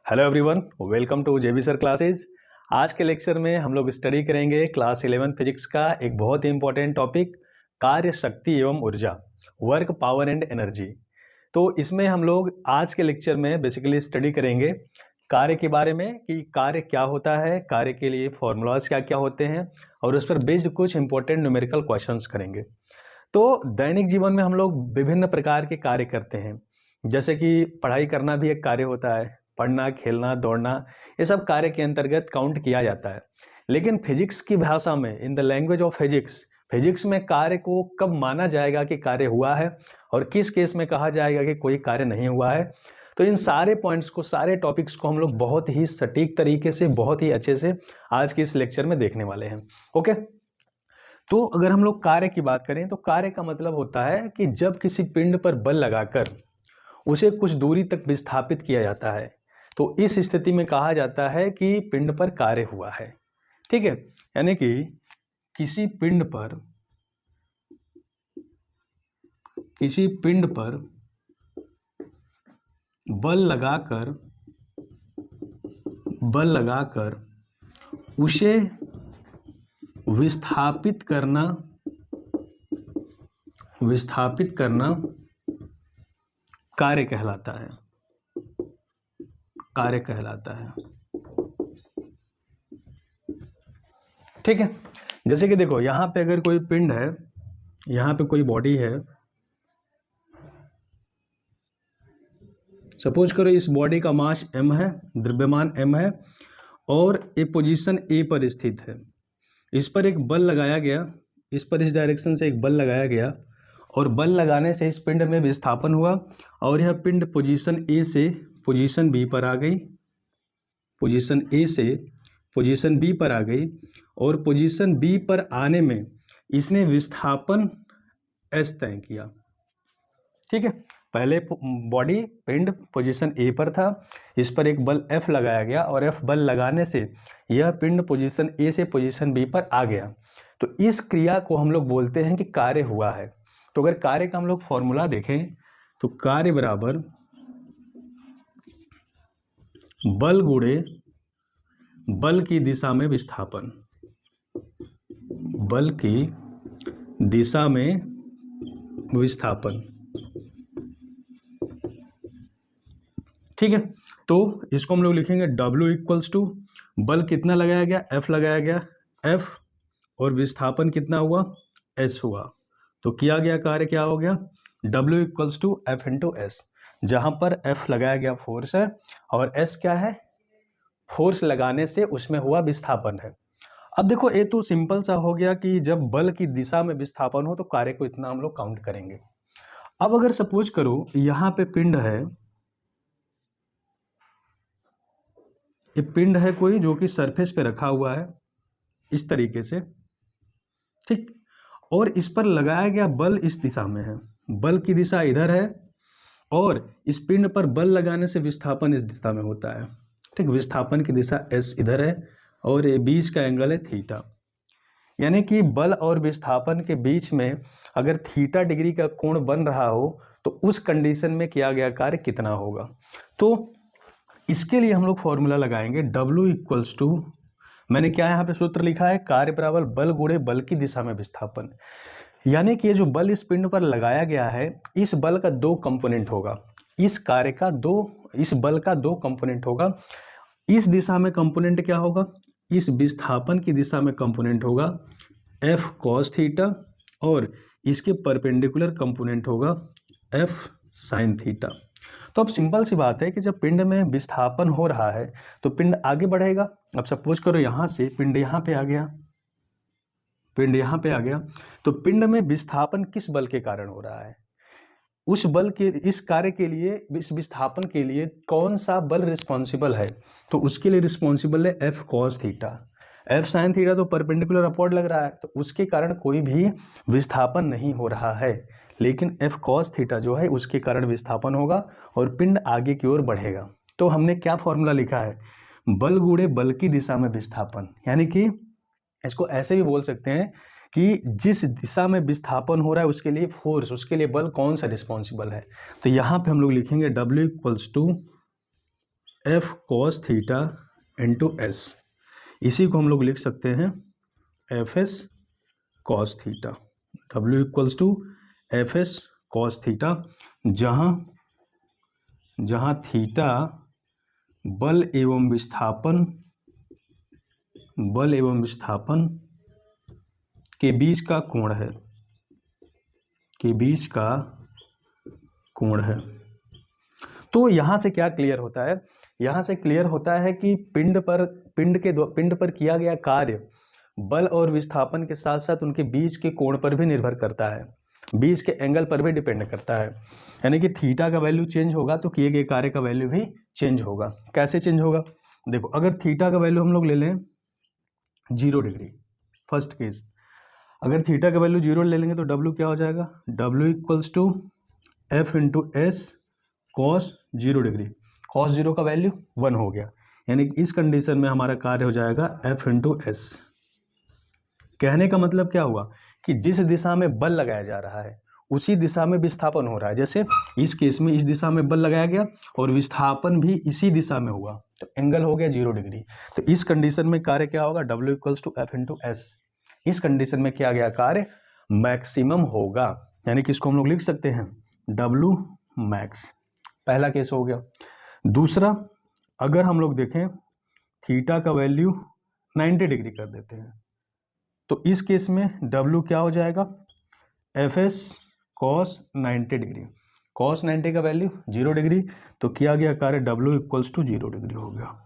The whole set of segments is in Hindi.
Hello everyone, welcome to JB sir classes. आज के लेक्चर में हम लोग स्टडी करेंगे क्लास 11 फिजिक्स का एक बहुत ही इंपॉर्टेंट टॉपिक, कार्य शक्ति एवं ऊर्जा, वर्क पावर एंड एनर्जी। तो इसमें हम लोग आज के लेक्चर में बेसिकली स्टडी करेंगे कार्य के बारे में कि कार्य क्या होता है, कार्य के लिए फॉर्मूलाज क्या क्या होते हैं और उस पर बेस्ड कुछ इंपॉर्टेंट न्यूमेरिकल क्वेश्चंस करेंगे। तो दैनिक जीवन में हम लोग विभिन्न प्रकार के कार्य करते हैं, जैसे कि पढ़ाई करना भी एक कार्य होता है, पढ़ना, खेलना, दौड़ना, ये सब कार्य के अंतर्गत काउंट किया जाता है। लेकिन फिजिक्स की भाषा में, in the language of physics, physics में कार्य को कब माना जाएगा कि कार्य हुआ है और किस केस में कहा जाएगा कि कोई कार्य नहीं हुआ है। तो इन सारे पॉइंट्स को, सारे टॉपिक्स को हम लोग बहुत ही सटीक तरीके से, बहुत ही अच्छे से आज के इस लेक्चर में देखने वाले हैं। ओके, तो अगर हम लोग कार्य की बात करें तो कार्य का मतलब होता है कि जब किसी पिंड पर बल लगाकर उसे कुछ दूरी तक विस्थापित किया जाता है तो इस स्थिति में कहा जाता है कि पिंड पर कार्य हुआ है। ठीक है, यानी कि किसी पिंड पर बल लगाकर उसे विस्थापित करना कार्य कहलाता है। ठीक है, जैसे कि देखो यहां पे अगर कोई पिंड है, यहां पे कोई बॉडी है, सपोज करो इस बॉडी का मास m है, द्रव्यमान m है और ये पोजीशन A पर स्थित है। इस पर एक बल लगाया गया, इस पर इस डायरेक्शन से एक बल लगाया गया और बल लगाने से इस पिंड में विस्थापन हुआ और यह पिंड पोजीशन A से पोजीशन B पर आ गई, पोजीशन A से पोजीशन B पर आ गई और पोजीशन B पर आने में इसने विस्थापन S तय किया। ठीक है, पहले बॉडी पिंड पोजीशन A पर था, इस पर एक बल F लगाया गया और F बल लगाने से यह पिंड पोजीशन A से पोजीशन B पर आ गया। तो इस क्रिया को हम लोग बोलते हैं कि कार्य हुआ है। तो अगर कार्य का हम लोग फॉर्मूला देखें तो कार्य बराबर बल गुणे बल की दिशा में विस्थापन, बल की दिशा में विस्थापन। ठीक है, तो इसको हम लोग लिखेंगे W इक्वल्स टू बल कितना लगाया गया, F लगाया गया, F और विस्थापन कितना हुआ, S हुआ। तो किया गया कार्य क्या हो गया, W equals to F into S, जहां पर F लगाया गया फोर्स है और S क्या है, फोर्स लगाने से उसमें हुआ विस्थापन है। अब देखो ये तो सिंपल सा हो गया कि जब बल की दिशा में विस्थापन हो तो कार्य को इतना हम लोग काउंट करेंगे। अब अगर सपोज करो यहां पे पिंड है, ये पिंड है कोई जो कि सरफेस पे रखा हुआ है इस तरीके से, ठीक, और इस पर लगाया गया बल इस दिशा में है, बल की दिशा इधर है और इस पिंड पर बल लगाने से विस्थापन इस दिशा में होता है। ठीक, विस्थापन की दिशा S इधर है और ये बीच का एंगल है थीटा, यानी कि बल और विस्थापन के बीच में अगर थीटा डिग्री का कोण बन रहा हो तो उस कंडीशन में किया गया कार्य कितना होगा। तो इसके लिए हम लोग फॉर्मूला लगाएंगे W इक्वल्स टू, मैंने क्या यहाँ पे सूत्र लिखा है, कार्य बराबर बल गुणे बल की दिशा में विस्थापन। यानी कि ये जो बल इस पिंड पर लगाया गया है, इस बल का दो कंपोनेंट होगा, इस कार्य का इस बल का दो कंपोनेंट होगा। इस दिशा में कंपोनेंट क्या होगा, इस विस्थापन की दिशा में कंपोनेंट होगा F cos थीटा और इसके परपेंडिकुलर कंपोनेंट होगा F sin थीटा। तो अब सिंपल सी बात है कि जब पिंड में विस्थापन हो रहा है तो पिंड आगे बढ़ेगा। अब सपोज करो यहां से पिंड यहां पे आ गया, पिंड यहां पे आ गया, तो पिंड में विस्थापन किस बल के कारण हो रहा है, उस बल के, इस कार्य के लिए, इस विस्थापन के लिए कौन सा बल रिस्पॉन्सिबल है, तो उसके लिए रिस्पॉन्सिबल है F cos theta. F sin theta तो परपेंडिकुलर अपवर्ड लग रहा है तो उसके कारण कोई भी विस्थापन नहीं हो रहा है, लेकिन F cos थीटा जो है उसके कारण विस्थापन होगा और पिंड आगे की ओर बढ़ेगा। तो हमने क्या फॉर्मूला लिखा है, बल गुणे बल की दिशा में विस्थापन, यानी कि इसको ऐसे भी बोल सकते हैं कि जिस दिशा में विस्थापन हो रहा है उसके लिए फोर्स, उसके लिए बल कौन सा रिस्पॉन्सिबल है। तो यहाँ पे हम लोग लिखेंगे W equals to F cos theta into S, इसी को हम लोग लिख सकते हैं F S cos theta. W equals to F S cos theta, जहाँ जहाँ थीटा बल एवं विस्थापन के बीच का कोण है, तो यहाँ से क्या क्लियर होता है? यहाँ से क्लियर होता है कि पिंड पर किया गया कार्य बल और विस्थापन के साथ साथ उनके बीच के कोण पर भी निर्भर करता है, बीच के एंगल पर भी डिपेंड करता है। यानी कि थीटा का वैल्यू चेंज होगा तो किए गए कार्य का वैल्यू भी चेंज होगा। कैसे चेंज होगा? देखो, अगर थीटा का वैल्यू हम लोग ले लें 0 डिग्री, फर्स्ट केस, अगर थीटा का वैल्यू 0 ले लेंगे तो डब्ल्यू क्या हो जाएगा? W equals to F into S cos 0 degree. Cos 0 का वैल्यू 1 हो गया, यानी कि इस कंडीशन में हमारा कार्य हो जाएगा एफ इंटू एस। कहने का मतलब क्या हुआ कि जिस दिशा में बल लगाया जा रहा है उसी दिशा में विस्थापन हो रहा है। जैसे इस केस में इस दिशा में बल लगाया गया और विस्थापन भी इसी दिशा में हुआ, तो एंगल हो गया 0 डिग्री। तो इस कंडीशन में कार्य क्या होगा? W equals to F into S. इस कंडीशन में किया गया कार्य मैक्सिमम होगा, यानी कि इसको हम लोग लिख सकते हैं डब्ल्यू मैक्स। पहला केस हो गया। दूसरा, अगर हम लोग देखें थीटा का वैल्यू 90 डिग्री कर देते हैं तो इस केस में W क्या हो जाएगा? F S cos 90 degree. Cos 90 का वैल्यू 0 डिग्री, तो किया गया कार्य W इक्वल्स टू 0 डिग्री हो गया।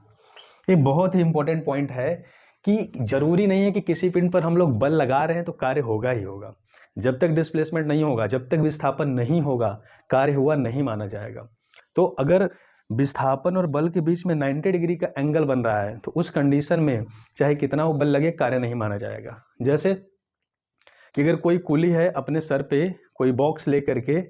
ये बहुत ही इंपॉर्टेंट पॉइंट है कि जरूरी नहीं है कि किसी पिंड पर हम लोग बल लगा रहे हैं तो कार्य होगा ही होगा। जब तक डिस्प्लेसमेंट नहीं होगा, जब तक विस्थापन नहीं होगा, कार्य हुआ नहीं माना जाएगा। तो अगर विस्थापन और बल के बीच में 90 डिग्री का एंगल बन रहा है तो उस कंडीशन में चाहे कितना वो बल लगे, कार्य नहीं माना जाएगा। जैसे कि अगर कोई कुली है, अपने सर पे कोई बॉक्स लेकर के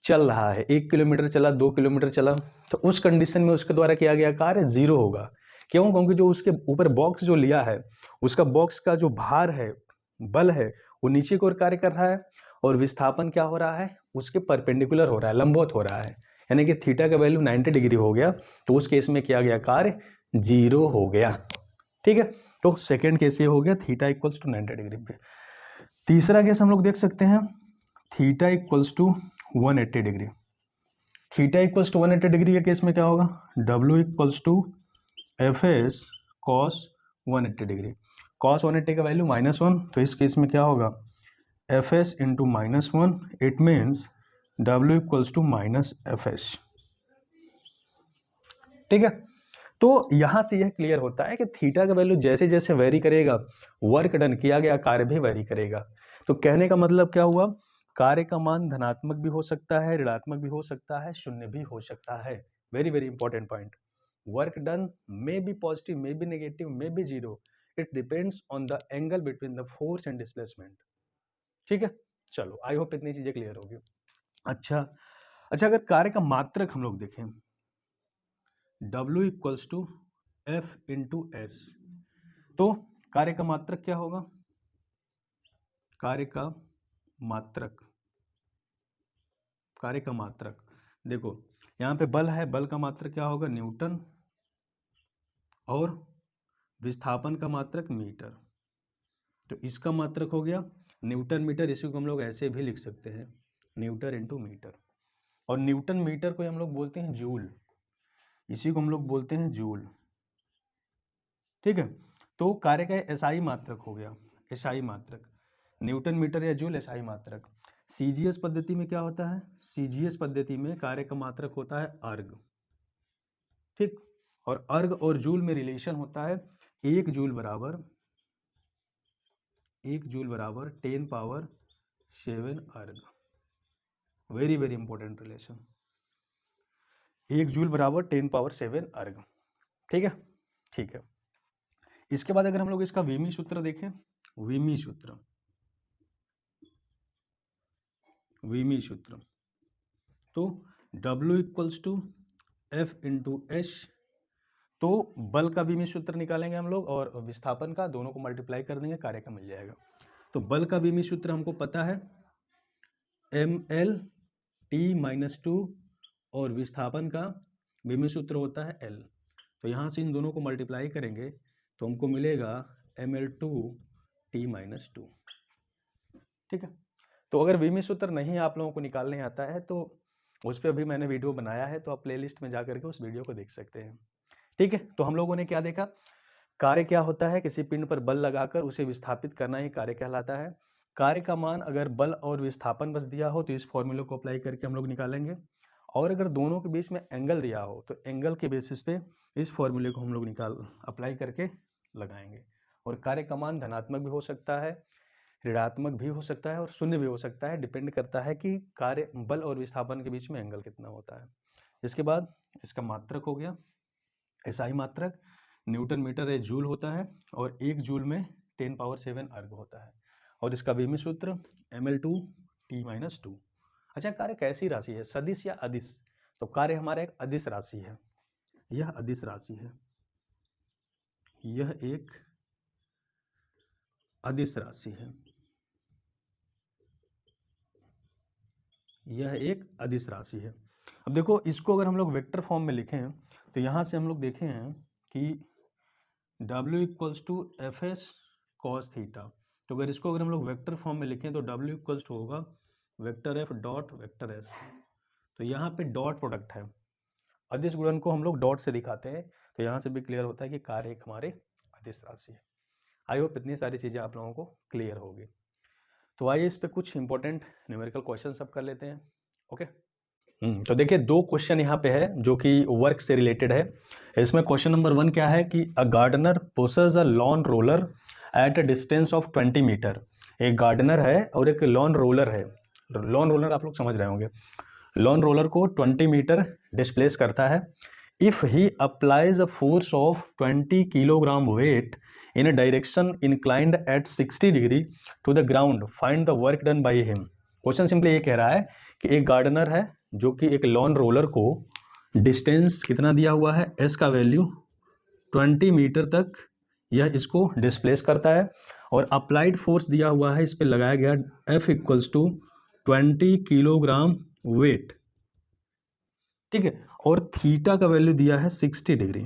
चल रहा है, 1 किलोमीटर चला, 2 किलोमीटर चला, तो उस कंडीशन में उसके द्वारा किया गया कार्य 0 होगा। क्यों? क्योंकि जो उसके ऊपर बॉक्स जो लिया है, उसका बॉक्स का जो भार है, बल है, वो नीचे की ओर कार्य कर रहा है और विस्थापन क्या हो रहा है? उसके परपेंडिकुलर हो रहा है, लंबवत हो रहा है। यानी कि थीटा का वैल्यू 90 डिग्री हो गया, तो उस केस में किया गया कार्य 0 हो गया। ठीक है, तो सेकेंड केस ये हो गया थीटा इक्वल्स टू 90 डिग्री पे। तीसरा केस हम लोग देख सकते हैं theta equals to 180 degree. Theta equals to 180 degree के केस में क्या होगा? W equals to F S cos 180 degree. Cos 180 का वैल्यू -1, तो इस केस में क्या होगा? F S into -1, it means W equals to minus F S. ठीक है, तो यहां से यह क्लियर होता है कि थीटा का वैल्यू जैसे जैसे वेरी करेगा, वर्क डन किया गया कार्य भी वेरी करेगा। तो कहने का मतलब क्या हुआ? कार्य का मान धनात्मक भी हो सकता है, ऋणात्मक भी हो सकता है, शून्य भी हो सकता है। Very very important point. Work done may be positive, may be negative, may be 0, it depends on the angle between the force and displacement. ठीक है, चलो आई होप इतनी चीजें क्लियर होगी। अच्छा, अगर कार्य का मात्रक हम लोग देखें, W equals to F into S, तो कार्य का मात्रक क्या होगा? कार्य का मात्रक देखो, यहां पे बल है, बल का मात्रक क्या होगा? न्यूटन, और विस्थापन का मात्रक मीटर। तो इसका मात्रक हो गया न्यूटन मीटर। इसी को हम लोग ऐसे भी लिख सकते हैं, न्यूटन इंटू मीटर। और न्यूटन मीटर को हम लोग बोलते हैं जूल, इसी को हम लोग बोलते हैं जूल। ठीक है, तो कार्य का एसआई मात्रक हो गया, एसआई मात्रक, न्यूटन मीटर या जूल एसआई मात्रक। सीजीएस पद्धति में क्या होता है? सीजीएस पद्धति में कार्य का मात्रक होता है अर्ग। ठीक, और अर्ग और जूल में रिलेशन होता है 1 जूल बराबर 10 पावर 7 अर्ग। Very very important relation, 1 joule बराबर 10 पावर 7 अर्ग। ठीक है, ठीक है। इसके बाद अगर हम लोग इसका वीमी सूत्र देखें, वीमी सूत्र, तो W equals to F into H, तो बल का वीमी सूत्र निकालेंगे हम लोग और विस्थापन का, दोनों को मल्टीप्लाई कर देंगे, कार्य का मिल जाएगा। तो बल का वीमी सूत्र हमको पता है ml t-2, और विस्थापन का वीमी सूत्र होता है L। तो यहाँ से इन दोनों को मल्टीप्लाई करेंगे तो हमको मिलेगा Ml2T-2। ठीक है। तो अगर विमी सूत्र नहीं आप लोगों को निकालने आता है तो उस पर अभी मैंने वीडियो बनाया है, तो आप प्लेलिस्ट में जा करके उस वीडियो को देख सकते हैं। ठीक है। तो हम लोगों ने क्या देखा, कार्य क्या होता है, किसी पिंड पर बल लगाकर उसे विस्थापित करना ही कार्य कहलाता है। कार्य का मान अगर बल और विस्थापन बस दिया हो तो इस फॉर्मूले को अप्लाई करके हम लोग निकालेंगे, और अगर दोनों के बीच में एंगल दिया हो तो एंगल के बेसिस पे इस फॉर्मूले को हम लोग अप्लाई करके लगाएंगे। और कार्य का मान धनात्मक भी हो सकता है, ऋणात्मक भी हो सकता है और शून्य भी हो सकता है, डिपेंड करता है कि कार्य बल और विस्थापन के बीच में एंगल कितना होता है। इसके बाद इसका मात्रक हो गया, एसआई मात्रक न्यूटन मीटर ए जूल होता है, और 1 जूल में 10⁻7 अर्ग होता है। और इसका विमी सूत्र Ml2T-2। अच्छा, कार्य कैसी राशि है, सदिश या अदिश? तो कार्य हमारा एक अदिश राशि है, यह अदिश राशि है, यह एक अदिश राशि है, यह एक अदिश राशि है। अब देखो, इसको अगर हम लोग वेक्टर फॉर्म में लिखें तो यहाँ से हम लोग देखे हैं कि W = Fs cos थीटा। तो अगर इसको हम लोग वेक्टर फॉर्म में लिखें तो W = होगा vector F dot vector S। तो यहाँ पे डॉट प्रोडक्ट है, अदिश गुणन को हम लोग डॉट से दिखाते हैं, तो यहाँ से भी क्लियर होता है कि कार्य एक हमारे अदिश राशि है। आई होप इतनी सारी चीज़ें आप लोगों को क्लियर होगी। तो आइए इस पे कुछ इंपॉर्टेंट न्यूमेरिकल क्वेश्चन सब कर लेते हैं। ओके। तो देखिए, 2 क्वेश्चन यहाँ पे है जो कि वर्क से रिलेटेड है। इसमें क्वेश्चन नंबर 1 क्या है कि a gardener pushes a lawn roller at a distance of 20 metre. एक गार्डनर है और एक लॉन रोलर है। लॉन रोलर आप लोग समझ रहे होंगे, लॉन रोलर को 20 मीटर डिस्प्लेस करता है। If he applies a force of 20 kilogram weight in a direction inclined at 60 degree to the ground, find the work done by him. Question simply ये कह रहा है कि एक गार्डनर है जो कि एक लॉन रोलर को डिस्टेंस कितना दिया हुआ है, एस का वैल्यू 20 मीटर तक यह इसको डिस्प्लेस करता है, और अप्लाइड फोर्स दिया हुआ है, इस पर लगाया गया F = 20 किलोग्राम वेट। ठीक है। और थीटा का वैल्यू दिया है 60 डिग्री,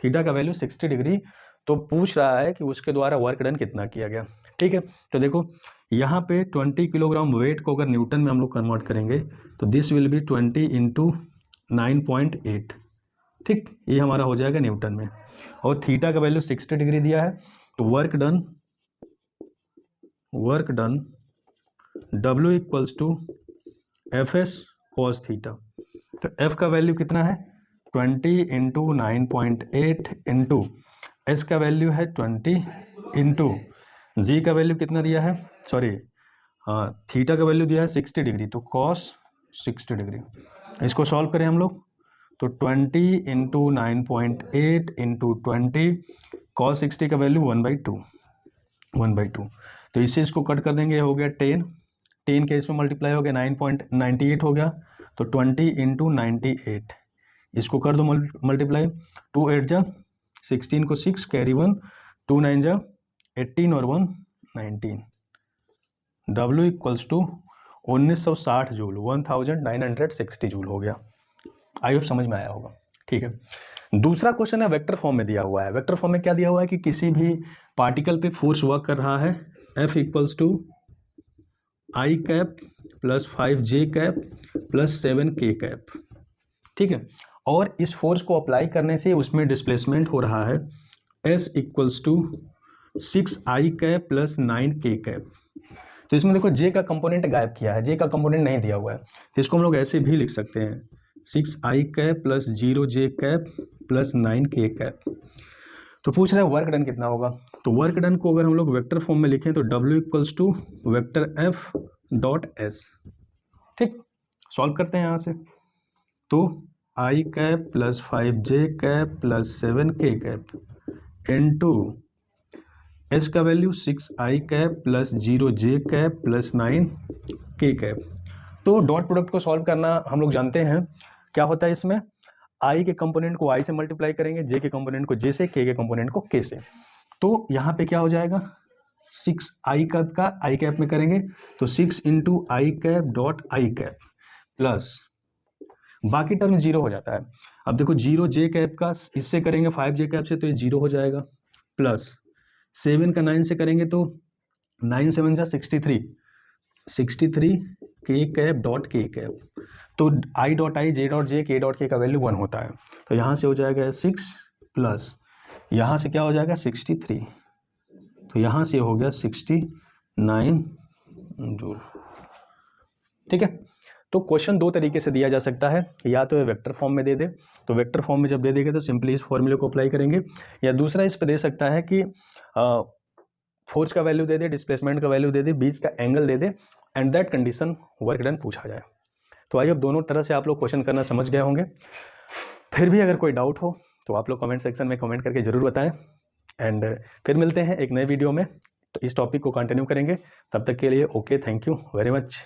थीटा का वैल्यू 60 डिग्री। तो पूछ रहा है कि उसके द्वारा वर्क डन कितना किया गया। ठीक है। तो देखो, यहाँ पे 20 किलोग्राम वेट को अगर न्यूटन में हम लोग कन्वर्ट करेंगे तो दिस विल बी 20 × 9.8। ठीक, ये हमारा हो जाएगा न्यूटन में। और थीटा का वैल्यू 60 डिग्री दिया है, तो work done W = Fs cos theta. तो F का वैल्यू कितना है, 20 × 9.8 इंटू S का वैल्यू है 20 इंटू G का वैल्यू कितना दिया है, सॉरी थीटा का वैल्यू दिया है 60 डिग्री, तो cos 60 डिग्री। इसको सॉल्व करें हम लोग तो 20 × 9.8 इंटू 20 cos 60 का वैल्यू 1/2। तो इससे इसको कट कर देंगे, हो गया 10 के इसमें मल्टीप्लाई हो गया 9.98 हो गया, तो 20 × 98 इसको कर दो मल्टीप्लाई, 2 8 जा 16 को 6 कैरी 1, 2 9 जा 18 और 1 19। W = 1960 जूल, 1960 जूल हो गया। आई होप समझ में आया होगा। ठीक है। दूसरा क्वेश्चन है वेक्टर फॉर्म में दिया हुआ है। वेक्टर फॉर्म में क्या दिया हुआ है कि किसी भी पार्टिकल पे फोर्स वर्क कर रहा है, F = I cap plus 5J cap plus 7K cap. ठीक है। और इस फोर्स को अप्लाई करने से उसमें डिस्प्लेसमेंट हो रहा है S = 6I cap plus 9K cap. तो इसमें देखो J का कंपोनेंट गायब किया है, J का कंपोनेंट नहीं दिया हुआ है, तो इसको हम लोग ऐसे भी लिख सकते हैं 6I cap plus 0J cap plus 9K cap. तो पूछ रहा है वर्क डन कितना होगा। तो वर्क डन को अगर हम लोग वेक्टर फॉर्म में लिखें तो W = vector F dot S। ठीक, सॉल्व करते हैं यहाँ से, तो I cap plus 5J cap plus 7K cap into S का value 6I cap plus 0J cap plus 9K cap. तो डॉट प्रोडक्ट को सॉल्व करना हम लोग जानते हैं क्या होता है। इसमें I के कंपोनेंट को I से मल्टीप्लाई करेंगे, J के कंपोनेंट को J से, K के कंपोनेंट को K से। तो यहाँ पे क्या हो जाएगा, 6I कैप का I कैप में करेंगे तो 6 × I cap dot I cap plus बाकी टर्म जीरो हो जाता है। अब देखो 0 j कैप का इससे करेंगे 5 j कैप से तो ये 0 हो जाएगा, प्लस 7 का 9 से करेंगे तो 9 7 जा 63 k cap dot k cap, तो i dot i j dot j k dot k का वैल्यू 1 होता है। तो यहाँ से हो जाएगा 6 प्लस यहाँ से क्या हो जाएगा 63, तो यहाँ से हो गया 69 जूल। ठीक है, तो क्वेश्चन दो तरीके से दिया जा सकता है, या तो वेक्टर फॉर्म में दे दे, तो वेक्टर फॉर्म में जब दे देगा तो सिंपली इस फॉर्मूले को अप्लाई करेंगे, या दूसरा इस पर दे सकता है कि फोर्स का वैल्यू दे दे, डिस्प्लेसमेंट का वैल्यू दे दे, बीच का angle they they, and that condition work done पूछा जाए। तो आइए अब दोनों तरह से आप लोग क्वेश्चन करना समझ गए होंगे। फिर भी अगर कोई डाउट हो तो आप लोग कमेंट सेक्शन में कमेंट करके ज़रूर बताएं, एंड फिर मिलते हैं एक नए वीडियो में, तो इस टॉपिक को कंटिन्यू करेंगे। तब तक के लिए okay, thank you very much.